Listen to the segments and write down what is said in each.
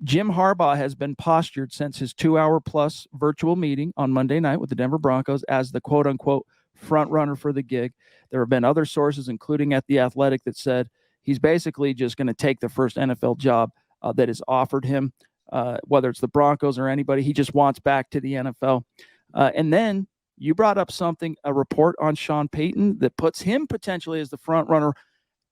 Jim Harbaugh has been postured since his 2-hour-plus virtual meeting on Monday night with the Denver Broncos as the quote-unquote front runner for the gig. There have been other sources, including at The Athletic, that said he's basically just going to take the first NFL job that is offered him, whether it's the Broncos or anybody. He just wants back to the NFL. And then you brought up a report on Sean Payton that puts him potentially as the front runner.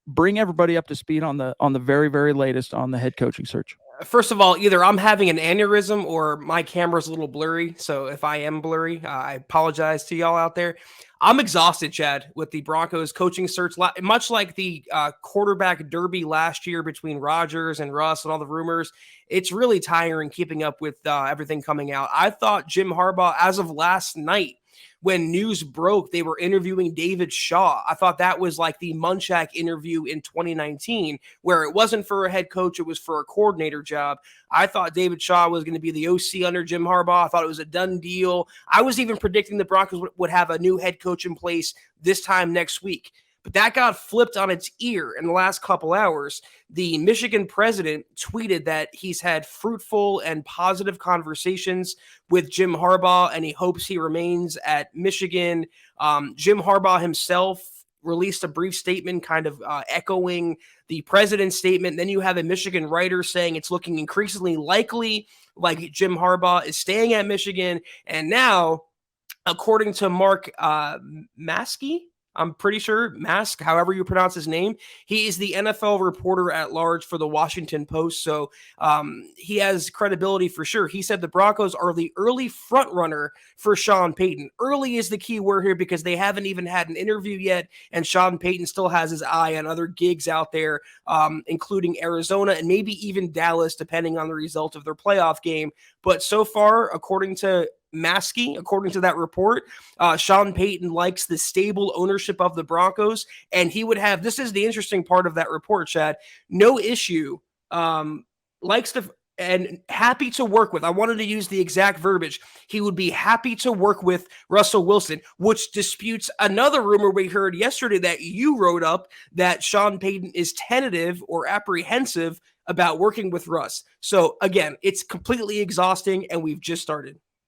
Bring everybody up to speed on the very, very latest on the head coaching search. First of all, either I'm having an aneurysm or my camera's a little blurry. So if I am blurry, I apologize to y'all out there. I'm exhausted, Chad, with the Broncos coaching search. Much like the quarterback derby last year between Rodgers and Russ and all the rumors, it's really tiring keeping up with everything coming out. I thought Jim Harbaugh, as of last night, when news broke, they were interviewing David Shaw. I thought that was like the Munchak interview in 2019, where it wasn't for a head coach, it was for a coordinator job. I thought David Shaw was going to be the OC under Jim Harbaugh. I thought it was a done deal. I was even predicting the Broncos would have a new head coach in place this time next week. But that got flipped on its ear in the last couple hours. The Michigan president tweeted that he's had fruitful and positive conversations with Jim Harbaugh, and he hopes he remains at Michigan. Jim Harbaugh himself released a brief statement kind of echoing the president's statement. Then you have a Michigan writer saying it's looking increasingly likely like Jim Harbaugh is staying at Michigan. And now, according to Mark Maskey, I'm pretty sure, Mask, however you pronounce his name, he is the NFL reporter at large for the Washington Post, so he has credibility for sure. He said the Broncos are the early front runner for Sean Payton. Early is the key word here because they haven't even had an interview yet, and Sean Payton still has his eye on other gigs out there, including Arizona and maybe even Dallas, depending on the result of their playoff game. But so far, according to Maskey, according to that report, Sean Payton likes the stable ownership of the Broncos, and he would have, this is the interesting part of that report, Chad, no issue, likes to, and happy to work with, I wanted to use the exact verbiage, he would be happy to work with Russell Wilson, which disputes another rumor we heard yesterday that you wrote up, that Sean Payton is tentative or apprehensive about working with Russ. So again, it's completely exhausting, and we've just started.